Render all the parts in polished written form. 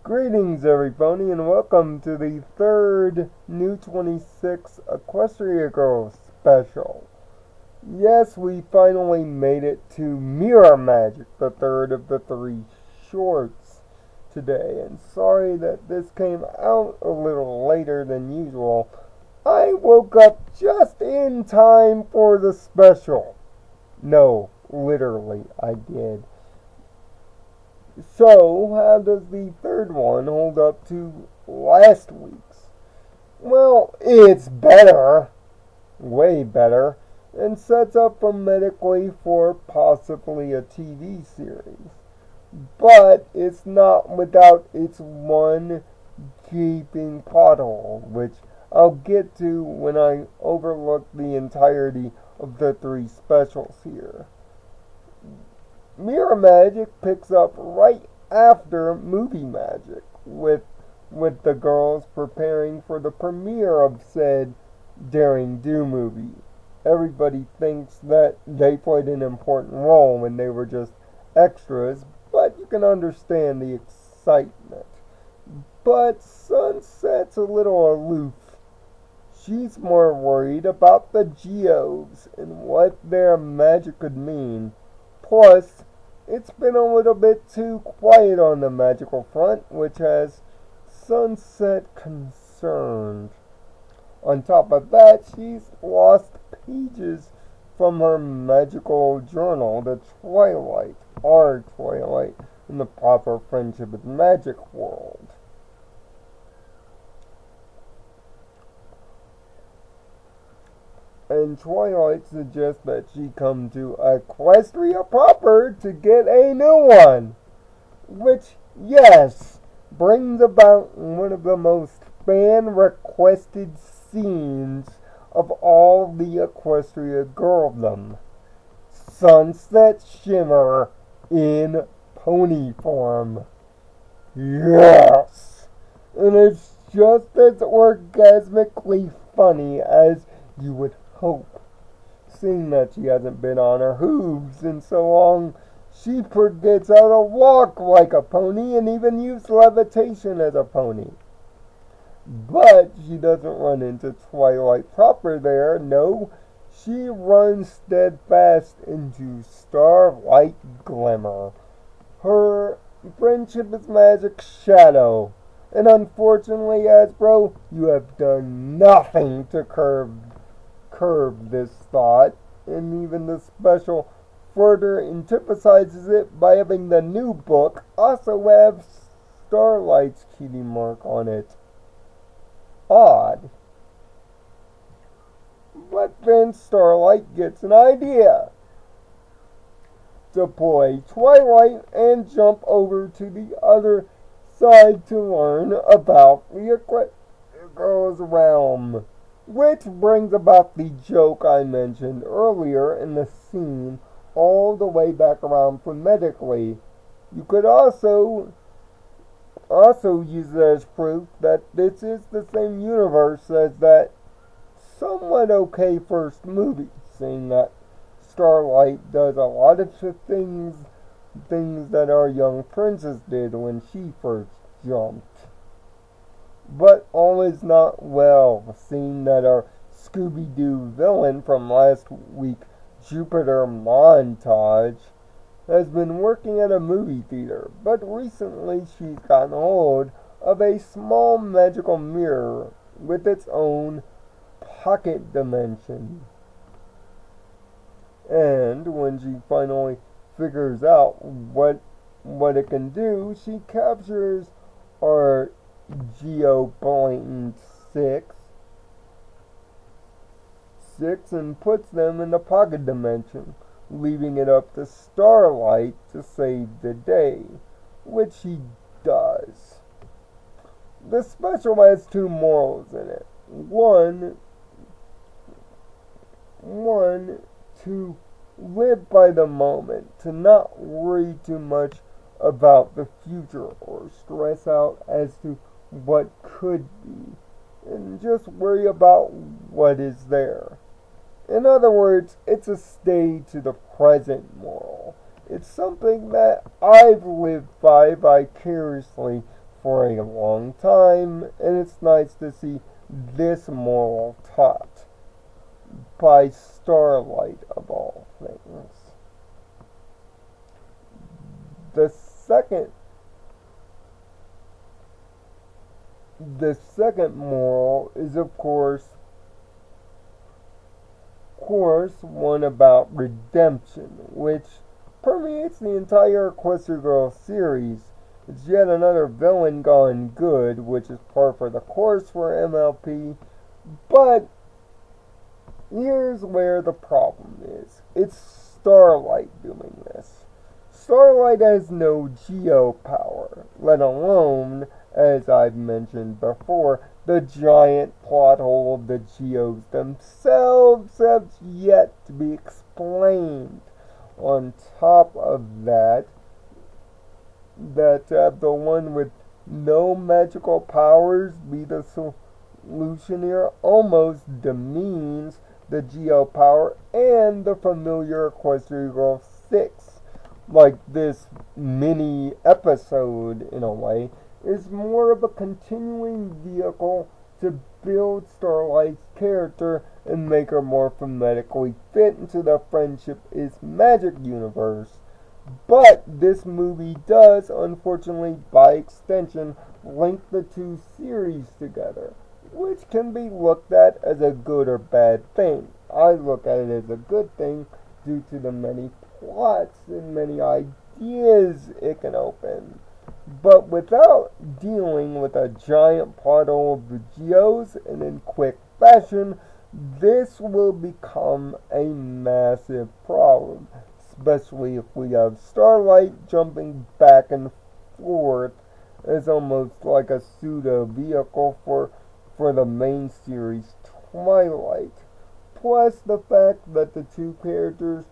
Greetings, everybody, and welcome to the third New 26 Equestria Girls special. Yes, we finally made it to Mirror Magic, the third of the three shorts today. And sorry that this came out a little later than usual. I woke up just in time for the special. No, literally, I did. So, how does the third one hold up to last week's? Well, it's better, way better, and sets up phonetically for possibly a TV series. But it's not without its one gaping pothole, which I'll get to when I overlook the entirety of the three specials here. Mirror Magic picks up right after Movie Magic, with the girls preparing for the premiere of said Daring Do movie. Everybody thinks that they played an important role when they were just extras, but you can understand the excitement. But Sunset's a little aloof. She's more worried about the geos and what their magic could mean. Plus, it's been a little bit too quiet on the magical front, which has Sunset concerned. On top of that, she's lost pages from her magical journal, the Twilight, our Twilight, in the proper friendship with magic world. And Twilight suggests that she come to Equestria proper to get a new one. Which, yes, brings about one of the most fan-requested scenes of all the Equestria girldom. Sunset Shimmer in pony form. Yes! And it's just as orgasmically funny as you would hope. Seeing that she hasn't been on her hooves in so long, she forgets how to walk like a pony and even use levitation as a pony. But she doesn't run into Twilight proper there, no. She runs steadfast into Starlight Glimmer, her friendship is magic shadow. And unfortunately, Hasbro, you have done nothing to curb this thought, and even the special further emphasizes it by having the new book also have Starlight's cutie mark on it. Odd. But then Starlight gets an idea. Deploy Twilight and jump over to the other side to learn about the Girls realm. Which brings about the joke I mentioned earlier in the scene all the way back around phonetically. You could also use it as proof that this is the same universe as that somewhat okay first movie, seeing that Starlight does a lot of the things that our young princess did when she first jumped. But all is not well, seeing that our Scooby-Doo villain from last week, Jupiter Montage, has been working at a movie theater, but recently she's gotten hold of a small magical mirror with its own pocket dimension. And when she finally figures out what it can do, she captures our Geo-Blatant six and puts them in the pocket dimension, leaving it up to Starlight to save the day, which he does. The special has two morals in it. One, to live by the moment, to not worry too much about the future or stress out as to what could be, and just worry about what is there. In other words, it's a stay to the present moral. It's something that I've lived by vicariously for a long time, and it's nice to see this moral taught by Starlight of all things. The second moral is of course one about redemption, which permeates the entire Equestria Girls series. It's yet another villain gone good, which is par for the course for MLP, but here's where the problem is. It's Starlight doing this. Starlight has no geo power, let alone, as I've mentioned before, the giant plot hole of the geos themselves have yet to be explained. On top of that, the one with no magical powers be the solution here almost demeans the geo power and the familiar Equestria Girls 6. Like this mini episode, in a way, is more of a continuing vehicle to build Starlight's character and make her more phonetically fit into the Friendship is Magic universe. But this movie does, unfortunately, by extension, link the two series together, which can be looked at as a good or bad thing. I look at it as a good thing due to the many plots and many ideas it can open. But without dealing with a giant plot hole of the geos and in quick fashion, this will become a massive problem, especially if we have Starlight jumping back and forth as almost like a pseudo vehicle for the main series Twilight. Plus the fact that the two characters,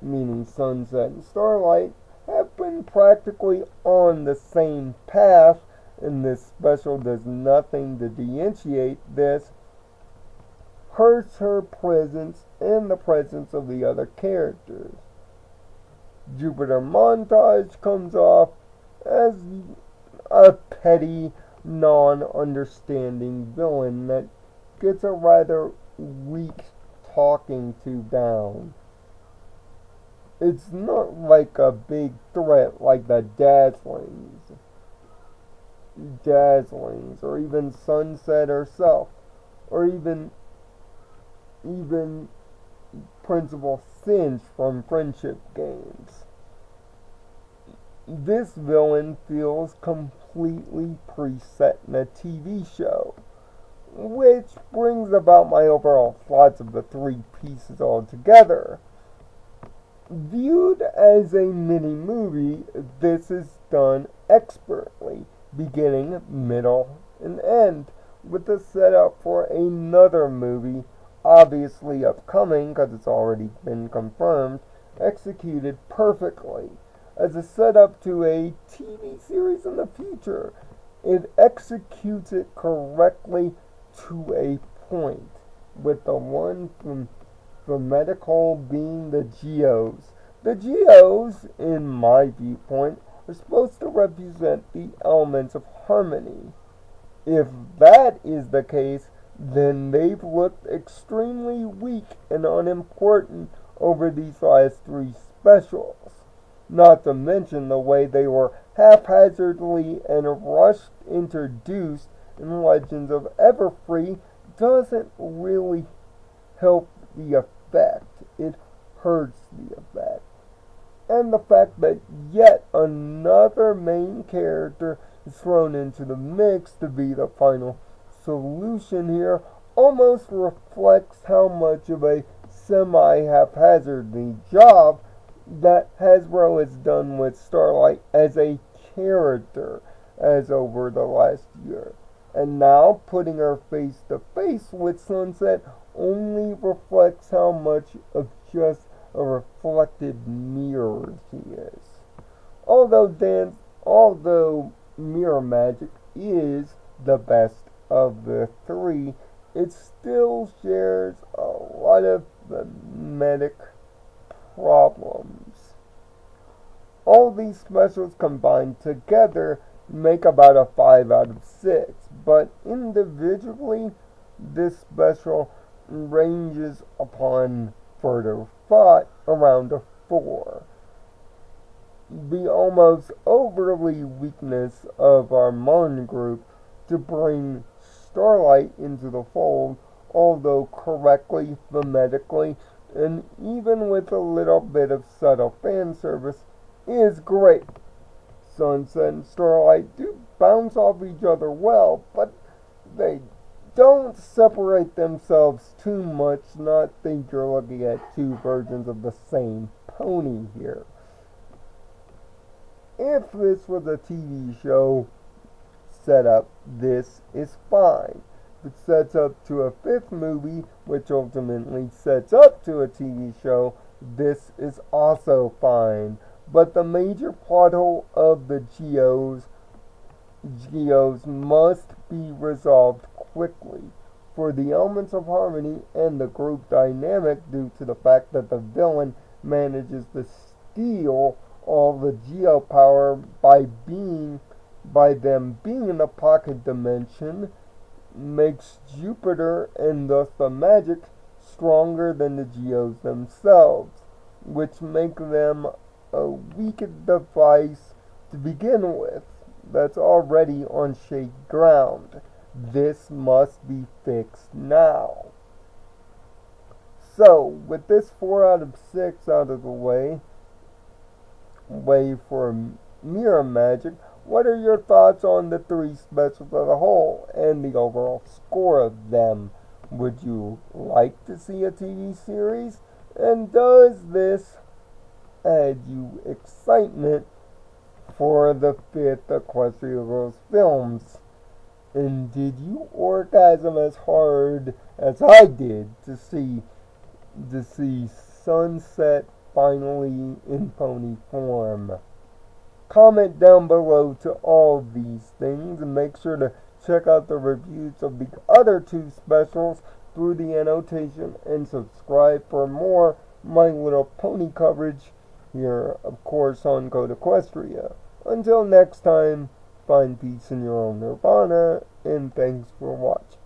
meaning Sunset and Starlight, have been practically on the same path, and this special does nothing to deinitiate this, hurts her presence and the presence of the other characters. Jupiter Montage comes off as a petty, non-understanding villain that gets a rather weak talking to down. It's not like a big threat like the Dazzlings, or even Sunset herself, or even Principal Cinch from Friendship Games. This villain feels completely preset in a TV show, which brings about my overall thoughts of the three pieces altogether. Viewed as a mini-movie, this is done expertly, beginning, middle, and end, with the setup for another movie, obviously upcoming because it's already been confirmed, executed perfectly. As a setup to a TV series in the future, it executes it correctly to a point, with the one from medical being the geos. The geos, in my viewpoint, are supposed to represent the elements of harmony. If that is the case, then they've looked extremely weak and unimportant over these last three specials. Not to mention the way they were haphazardly and rushed introduced in Legends of Everfree doesn't really help the effect. It hurts the effect. And the fact that yet another main character is thrown into the mix to be the final solution here almost reflects how much of a semi-haphazardly job that Hasbro has done with Starlight as a character as over the last year. And now putting her face to face with Sunset only reflects how much of just a reflected mirror she is. Although Mirror Magic is the best of the three, it still shares a lot of thematic problems. All these specials combined together make about a 5 out of 6. But individually, this special ranges upon further thought around a 4. The almost overly weakness of our Mon group to bring Starlight into the fold, although correctly, thematically, and even with a little bit of subtle fan service, is great. Sunset and Starlight do bounce off each other well, but they don't separate themselves too much, not think you're looking at two versions of the same pony here. If this was a TV show setup, this is fine. If it sets up to a 5th movie, which ultimately sets up to a TV show, this is also fine. But the major plot hole of the Geos must be resolved quickly for the elements of harmony and the group dynamic due to the fact that the villain manages to steal all the Geo power by them being in a pocket dimension makes Jupiter and thus the magic stronger than the Geos themselves, which make them a weak device to begin with that's already on shaky ground. This must be fixed now. So, with this 4 out of 6 out of the way for Mirror Magic, what are your thoughts on the 3 specials as a whole and the overall score of them? Would you like to see a TV series? And does this add you excitement for the 5th Equestria Girls films? And did you orgasm as hard as I did to see Sunset finally in pony form? Comment down below to all these things, and make sure to check out the reviews of the other 2 specials through the annotation, and subscribe for more My Little Pony coverage here, of course, on Code Equestria. Until next time, find peace in your own nirvana, and thanks for watching.